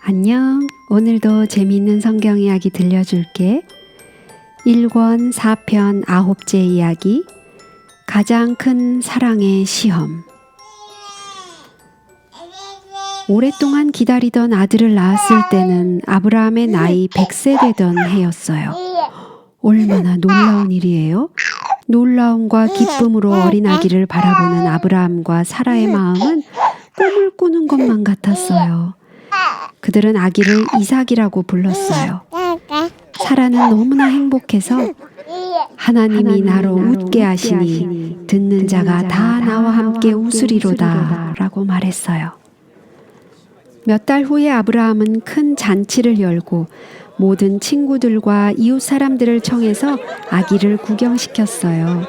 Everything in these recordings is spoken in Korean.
안녕. 오늘도 재미있는 성경 이야기 들려줄게. 1권 4편 9째 이야기. 가장 큰 사랑의 시험. 오랫동안 기다리던 아들을 낳았을 때는 아브라함의 나이 100세 되던 해였어요. 얼마나 놀라운 일이에요? 놀라움과 기쁨으로 어린 아기를 바라보는 아브라함과 사라의 마음은 꿈을 꾸는 것만 같았어요. 그들은 아기를 이삭이라고 불렀어요. 사라는 너무나 행복해서 하나님이 나로 웃게 하시니 듣는 자가 다 나와 함께 웃으리로다 라고 말했어요. 몇 달 후에 아브라함은 큰 잔치를 열고 모든 친구들과 이웃 사람들을 청해서 아기를 구경시켰어요.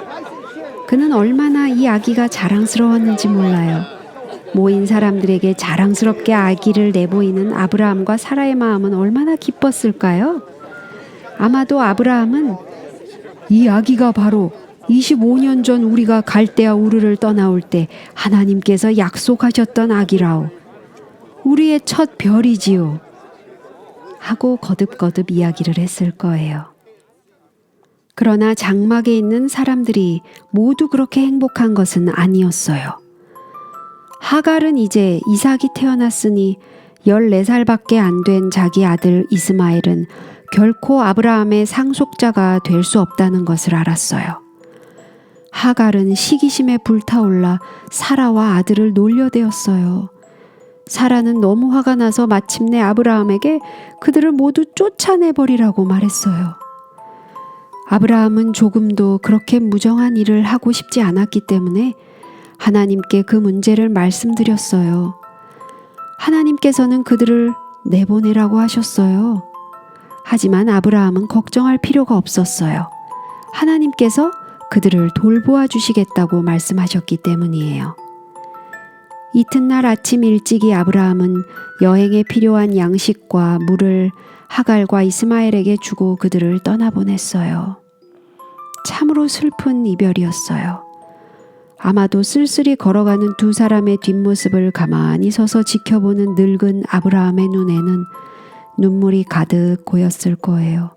그는 얼마나 이 아기가 자랑스러웠는지 몰라요. 모인 사람들에게 자랑스럽게 아기를 내보이는 아브라함과 사라의 마음은 얼마나 기뻤을까요? 아마도 아브라함은 이 아기가 바로 25년 전 우리가 갈대아 우르를 떠나올 때 하나님께서 약속하셨던 아기라오. 우리의 첫 별이지요. 하고 거듭거듭 이야기를 했을 거예요. 그러나 장막에 있는 사람들이 모두 그렇게 행복한 것은 아니었어요. 하갈은 이제 이삭이 태어났으니 14살밖에 안 된 자기 아들 이스마엘은 결코 아브라함의 상속자가 될 수 없다는 것을 알았어요. 하갈은 시기심에 불타올라 사라와 아들을 놀려대었어요. 사라는 너무 화가 나서 마침내 아브라함에게 그들을 모두 쫓아내버리라고 말했어요. 아브라함은 조금도 그렇게 무정한 일을 하고 싶지 않았기 때문에 하나님께 그 문제를 말씀드렸어요. 하나님께서는 그들을 내보내라고 하셨어요. 하지만 아브라함은 걱정할 필요가 없었어요. 하나님께서 그들을 돌보아 주시겠다고 말씀하셨기 때문이에요. 이튿날 아침 일찍이 아브라함은 여행에 필요한 양식과 물을 하갈과 이스마엘에게 주고 그들을 떠나보냈어요. 참으로 슬픈 이별이었어요. 아마도 쓸쓸히 걸어가는 두 사람의 뒷모습을 가만히 서서 지켜보는 늙은 아브라함의 눈에는 눈물이 가득 고였을 거예요.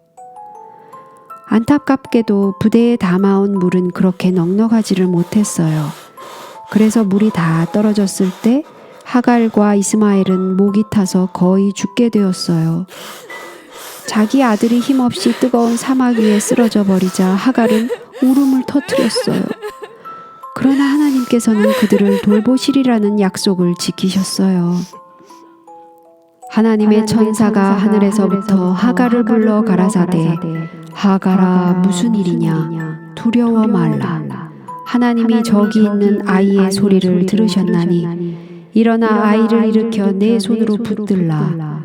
안타깝게도 부대에 담아온 물은 그렇게 넉넉하지를 못했어요. 그래서 물이 다 떨어졌을 때 하갈과 이스마엘은 목이 타서 거의 죽게 되었어요. 자기 아들이 힘없이 뜨거운 사막 위에 쓰러져 버리자 하갈은 울음을 터뜨렸어요. 그러나 하나님께서는 그들을 돌보시리라는 약속을 지키셨어요. 하나님의 천사가 하늘에서부터 하갈을 불러 가라사대 하갈아 무슨 일이냐 두려워 말라. 하나님이 저기 있는 아이의 소리를 들으셨나니 일어나 아이를 일으켜 내 손으로 붙들라.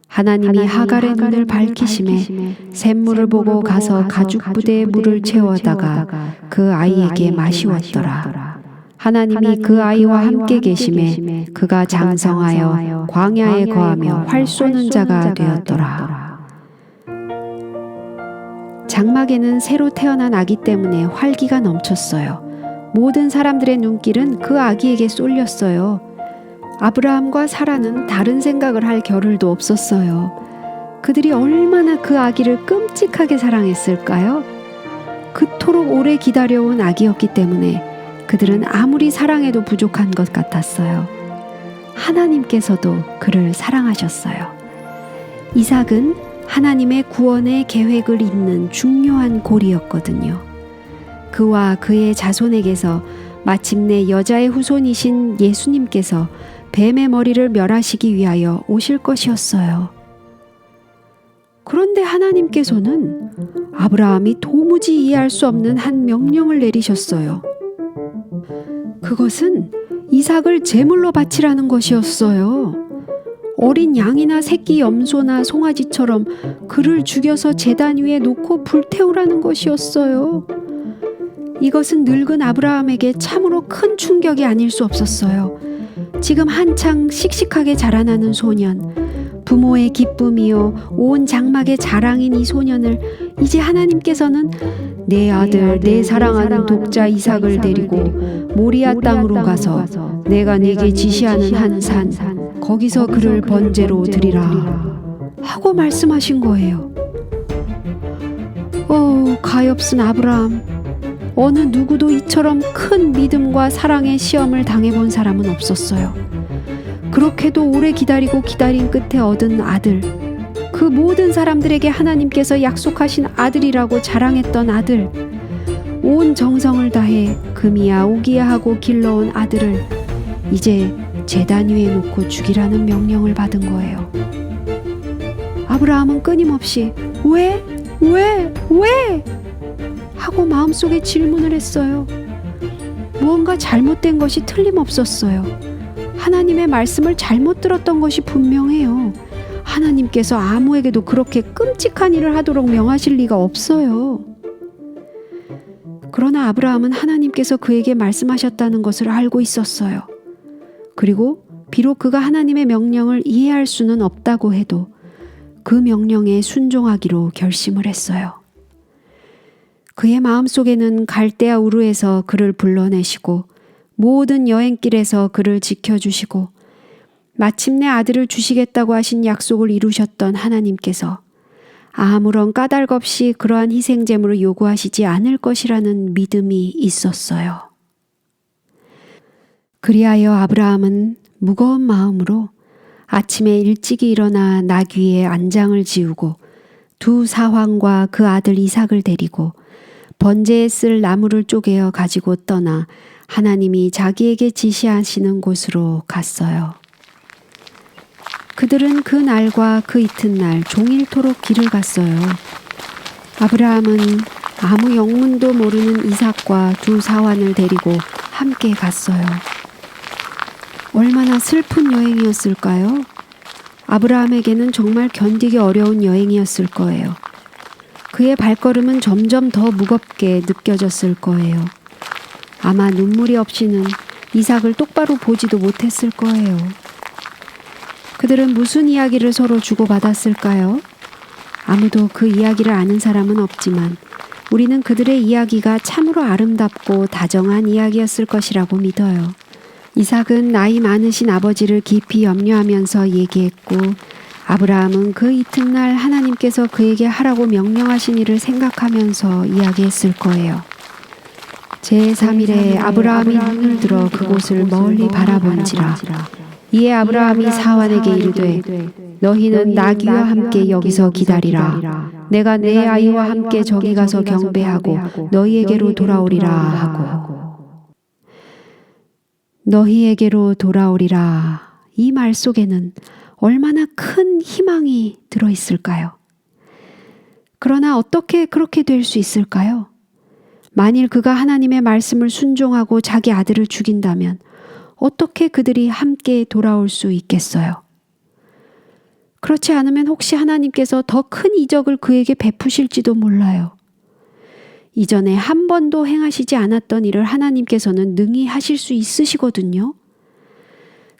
하나님이 하갈의 눈을 밝히심에 샘물을 보고 가서 가죽 부대에 물을 채워다가 그 아이에게 마시웠더라. 하나님이 그 아이와 함께 계심에 그가 장성하여 광야에 거하며 활 쏘는 자가 되었더라. 장막에는 새로 태어난 아기 때문에 활기가 넘쳤어요. 모든 사람들의 눈길은 그 아기에게 쏠렸어요. 아브라함과 사라는 다른 생각을 할 겨를도 없었어요. 그들이 얼마나 그 아기를 끔찍하게 사랑했을까요? 그토록 오래 기다려온 아기였기 때문에 그들은 아무리 사랑해도 부족한 것 같았어요. 하나님께서도 그를 사랑하셨어요. 이삭은 하나님의 구원의 계획을 잇는 중요한 고리였거든요. 그와 그의 자손에게서 마침내 여자의 후손이신 예수님께서 뱀의 머리를 멸하시기 위하여 오실 것이었어요. 그런데 하나님께서는 아브라함이 도무지 이해할 수 없는 한 명령을 내리셨어요. 그것은 이삭을 제물로 바치라는 것이었어요. 어린 양이나 새끼 염소나 송아지처럼 그를 죽여서 제단 위에 놓고 불태우라는 것이었어요. 이것은 늙은 아브라함에게 참으로 큰 충격이 아닐 수 없었어요. 지금 한창 씩씩하게 자라나는 소년, 부모의 기쁨이요 온 장막의 자랑인 이 소년을 이제 하나님께서는 내 아들 내 사랑하는 독자 이삭을 데리고 모리아 땅으로 가서 내가 네게 지시하는 한 산 거기서 그를 번제로 드리라 하고 말씀하신 거예요. 가엾은 아브라함. 어느 누구도 이처럼 큰 믿음과 사랑의 시험을 당해본 사람은 없었어요. 그렇게도 오래 기다린 끝에 얻은 아들, 그 모든 사람들에게 하나님께서 약속하신 아들이라고 자랑했던 아들, 온 정성을 다해 금이야 오기야 하고 길러온 아들을 이제 제단 위에 놓고 죽이라는 명령을 받은 거예요. 아브라함은 끊임없이 왜? 하고 마음속에 질문을 했어요. 무언가 잘못된 것이 틀림없었어요. 하나님의 말씀을 잘못 들었던 것이 분명해요. 하나님께서 아무에게도 그렇게 끔찍한 일을 하도록 명하실 리가 없어요. 그러나 아브라함은 하나님께서 그에게 말씀하셨다는 것을 알고 있었어요. 그리고 비록 그가 하나님의 명령을 이해할 수는 없다고 해도 그 명령에 순종하기로 결심을 했어요. 그의 마음속에는 갈대아 우르에서 그를 불러내시고 모든 여행길에서 그를 지켜주시고 마침내 아들을 주시겠다고 하신 약속을 이루셨던 하나님께서 아무런 까닭 없이 그러한 희생 제물을 요구하시지 않을 것이라는 믿음이 있었어요. 그리하여 아브라함은 무거운 마음으로 아침에 일찍이 일어나 나귀의 안장을 지우고 두 사황과 그 아들 이삭을 데리고 번제에 쓸 나무를 쪼개어 가지고 떠나 하나님이 자기에게 지시하시는 곳으로 갔어요. 그들은 그 날과 그 이튿날 종일토록 길을 갔어요. 아브라함은 아무 영문도 모르는 이삭과 두 사환을 데리고 함께 갔어요. 얼마나 슬픈 여행이었을까요? 아브라함에게는 정말 견디기 어려운 여행이었을 거예요. 그의 발걸음은 점점 더 무겁게 느껴졌을 거예요. 아마 눈물이 없이는 이삭을 똑바로 보지도 못했을 거예요. 그들은 무슨 이야기를 서로 주고받았을까요? 아무도 그 이야기를 아는 사람은 없지만 우리는 그들의 이야기가 참으로 아름답고 다정한 이야기였을 것이라고 믿어요. 이삭은 나이 많으신 아버지를 깊이 염려하면서 얘기했고 아브라함은 그 이튿날 하나님께서 그에게 하라고 명령하신 일을 생각하면서 이야기했을 거예요. 제3일에 아브라함이 눈을 들어 그곳을 멀리 바라본지라. 이에 아브라함이 사환에게 이르되 너희는 나귀와 함께 여기서 기다리라. 내가 내 아이와 함께 저기 가서 경배하고 너희에게로 돌아오리라 하고. 너희에게로 돌아오리라. 이 말 속에는 얼마나 큰 희망이 들어있을까요? 그러나 어떻게 그렇게 될 수 있을까요? 만일 그가 하나님의 말씀을 순종하고 자기 아들을 죽인다면 어떻게 그들이 함께 돌아올 수 있겠어요? 그렇지 않으면 혹시 하나님께서 더 큰 이적을 그에게 베푸실지도 몰라요. 이전에 한 번도 행하시지 않았던 일을 하나님께서는 능히 하실 수 있으시거든요.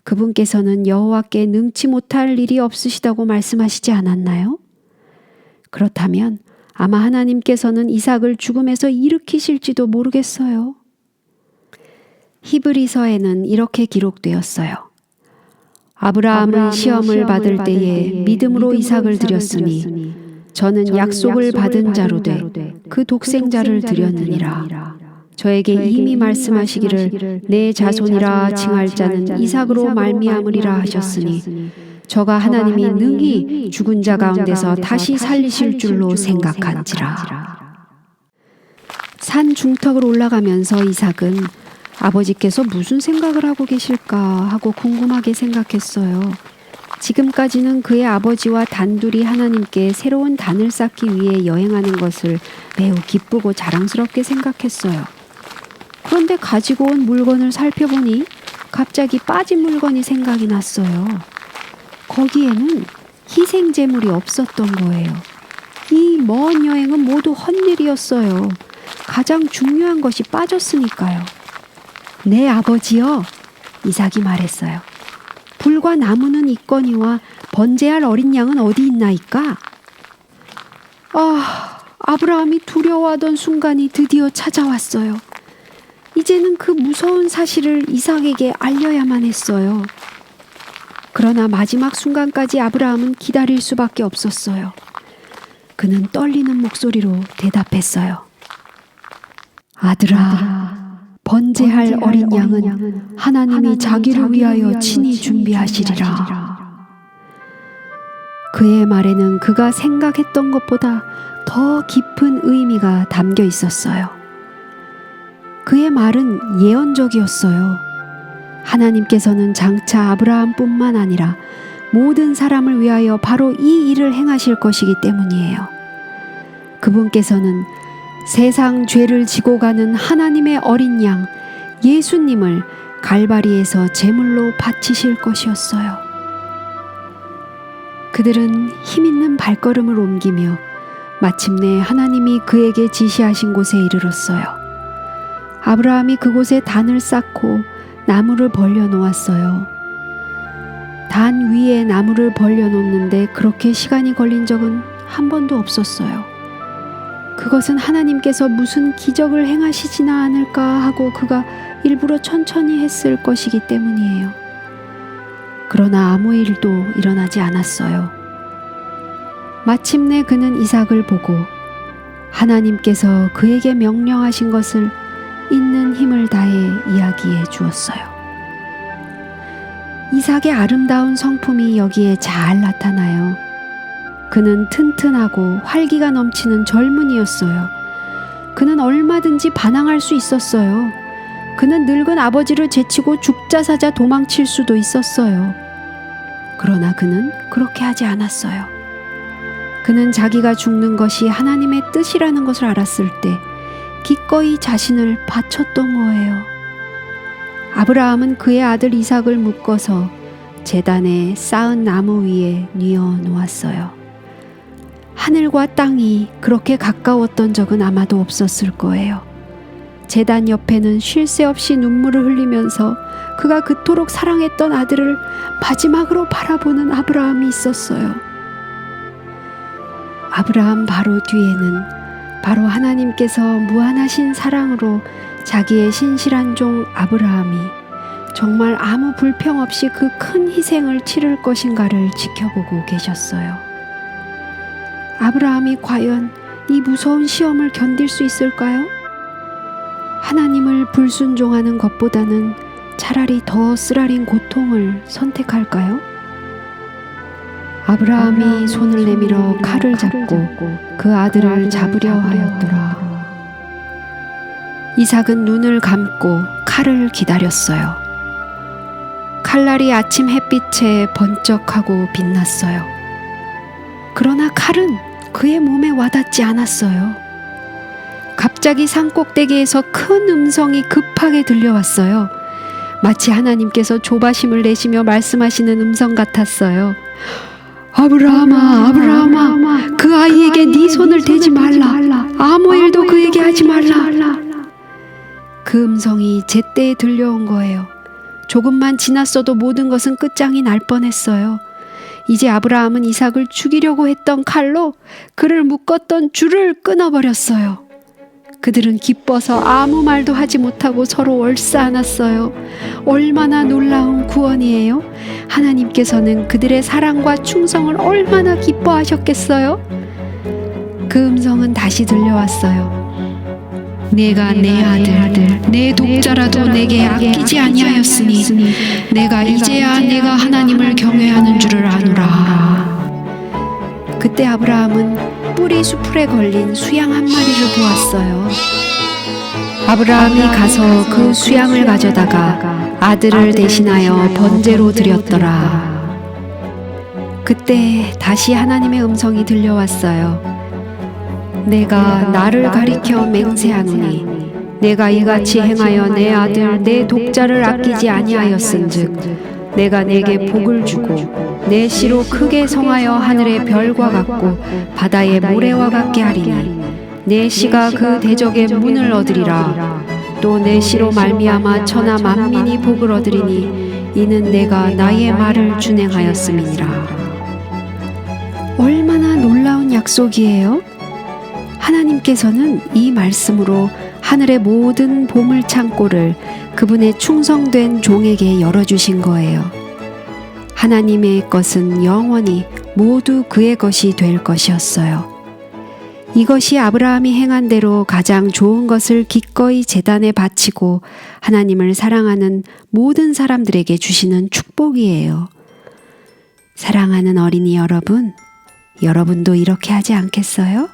그분께서는 여호와께 능치 못할 일이 없으시다고 말씀하시지 않았나요? 그렇다면 아마 하나님께서는 이삭을 죽음에서 일으키실지도 모르겠어요. 히브리서에는 이렇게 기록되었어요. 아브라함은 시험을 받을 때에 믿음으로 이삭을 드렸으니 저는 약속을 받은 자로 돼 그 독생자를 드렸느니라. 저에게 이미 말씀하시기를 내 자손이라 칭할 자는 이삭으로 말미암으리라 하셨으니 저가 하나님이 능히 죽은 자 가운데서 다시 살리실 줄로 생각한지라. 산 중턱을 올라가면서 이삭은 아버지께서 무슨 생각을 하고 계실까 하고 궁금하게 생각했어요. 지금까지는 그의 아버지와 단둘이 하나님께 새로운 단을 쌓기 위해 여행하는 것을 매우 기쁘고 자랑스럽게 생각했어요. 그런데 가지고 온 물건을 살펴보니 갑자기 빠진 물건이 생각이 났어요. 거기에는 희생 제물이 없었던 거예요. 이 먼 여행은 모두 헛일이었어요. 가장 중요한 것이 빠졌으니까요. 네, 아버지여, 이삭이 말했어요. 불과 나무는 있거니와 번제할 어린 양은 어디 있나이까? 아브라함이 두려워하던 순간이 드디어 찾아왔어요. 이제는 그 무서운 사실을 이삭에게 알려야만 했어요. 그러나 마지막 순간까지 아브라함은 기다릴 수밖에 없었어요. 그는 떨리는 목소리로 대답했어요. 아들아, 번제할 어린 양은 하나님이 자기를 위하여 친히 준비하시리라. 그의 말에는 그가 생각했던 것보다 더 깊은 의미가 담겨 있었어요. 그의 말은 예언적이었어요. 하나님께서는 장차 아브라함뿐만 아니라 모든 사람을 위하여 바로 이 일을 행하실 것이기 때문이에요. 그분께서는 세상 죄를 지고 가는 하나님의 어린 양 예수님을 갈바리에서 제물로 바치실 것이었어요. 그들은 힘있는 발걸음을 옮기며 마침내 하나님이 그에게 지시하신 곳에 이르렀어요. 아브라함이 그곳에 단을 쌓고 나무를 벌려 놓았어요. 단 위에 나무를 벌려 놓는데 그렇게 시간이 걸린 적은 한 번도 없었어요. 그것은 하나님께서 무슨 기적을 행하시지나 않을까 하고 그가 일부러 천천히 했을 것이기 때문이에요. 그러나 아무 일도 일어나지 않았어요. 마침내 그는 이삭을 보고 하나님께서 그에게 명령하신 것을 있는 힘을 다해 이야기해 주었어요. 이삭의 아름다운 성품이 여기에 잘 나타나요. 그는 튼튼하고 활기가 넘치는 젊은이였어요. 그는 얼마든지 반항할 수 있었어요. 그는 늙은 아버지를 제치고 죽자사자 도망칠 수도 있었어요. 그러나 그는 그렇게 하지 않았어요. 그는 자기가 죽는 것이 하나님의 뜻이라는 것을 알았을 때 기꺼이 자신을 바쳤던 거예요. 아브라함은 그의 아들 이삭을 묶어서 제단에 쌓은 나무 위에 뉘어 놓았어요. 하늘과 땅이 그렇게 가까웠던 적은 아마도 없었을 거예요. 제단 옆에는 쉴 새 없이 눈물을 흘리면서 그가 그토록 사랑했던 아들을 마지막으로 바라보는 아브라함이 있었어요. 아브라함 바로 뒤에는 바로 하나님께서 무한하신 사랑으로 자기의 신실한 종 아브라함이 정말 아무 불평 없이 그 큰 희생을 치를 것인가를 지켜보고 계셨어요. 아브라함이 과연 이 무서운 시험을 견딜 수 있을까요? 하나님을 불순종하는 것보다는 차라리 더 쓰라린 고통을 선택할까요? 아브라함이 손을 내밀어 칼을 잡고 그 아들을 잡으려 하였더라. 이삭은 눈을 감고 칼을 기다렸어요. 칼날이 아침 햇빛에 번쩍하고 빛났어요. 그러나 칼은 그의 몸에 와닿지 않았어요. 갑자기 산꼭대기에서 큰 음성이 급하게 들려왔어요. 마치 하나님께서 조바심을 내시며 말씀하시는 음성 같았어요. 아브라함아, 아브라함아, 그 아이에게 네 손을 대지 말라. 아무 일도 그에게 하지 말라. 그 음성이 제때에 들려온 거예요. 조금만 지났어도 모든 것은 끝장이 날 뻔했어요. 이제 아브라함은 이삭을 죽이려고 했던 칼로 그를 묶었던 줄을 끊어버렸어요. 그들은 기뻐서 아무 말도 하지 못하고 서로 얼싸안았어요. 얼마나 놀라운 구원이에요. 하나님께서는 그들의 사랑과 충성을 얼마나 기뻐하셨겠어요. 그 음성은 다시 들려왔어요. 내가 내 아들, 내 독자라도 내게 아끼지 아니하였으니 내가 이제야 내가 하나님을 경외하는 줄을 아노라. 그때 아브라함은 뿌리 수풀에 걸린 수양 한 마리를 보았어요. 아브라함이 가서 그 수양을 가져다가 아들을 대신하여 번제로 드렸더라. 그때 다시 하나님의 음성이 들려왔어요. 내가 나를 가리켜 맹세하노니 내가 이같이 행하여 내 아들 내 독자를 아끼지 아니하였은즉 내가 내게 복을 주고 내 씨로 크게 성하여 하늘의 별과 같고 바다의 모래와 같게 하리니 내 씨가 그 대적의 문을 얻으리라. 또 내 씨로 말미암아 천하 만민이 복을 얻으리니 이는 내가 나의 말을 준행하였음이니라. 얼마나 놀라운 약속이에요. 하나님께서는 이 말씀으로 하늘의 모든 보물 창고를 그분의 충성된 종에게 열어주신 거예요. 하나님의 것은 영원히 모두 그의 것이 될 것이었어요. 이것이 아브라함이 행한 대로 가장 좋은 것을 기꺼이 제단에 바치고 하나님을 사랑하는 모든 사람들에게 주시는 축복이에요. 사랑하는 어린이 여러분, 여러분도 이렇게 하지 않겠어요?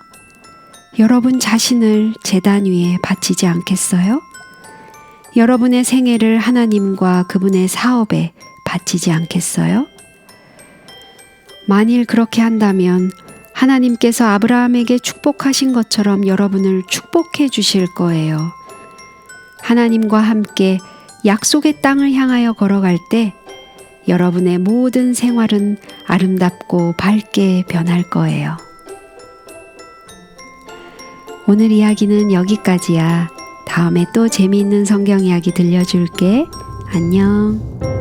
여러분 자신을 제단 위에 바치지 않겠어요? 여러분의 생애를 하나님과 그분의 사업에 바치지 않겠어요? 만일 그렇게 한다면 하나님께서 아브라함에게 축복하신 것처럼 여러분을 축복해 주실 거예요. 하나님과 함께 약속의 땅을 향하여 걸어갈 때 여러분의 모든 생활은 아름답고 밝게 변할 거예요. 오늘 이야기는 여기까지야. 다음에 또 재미있는 성경 이야기 들려줄게. 안녕.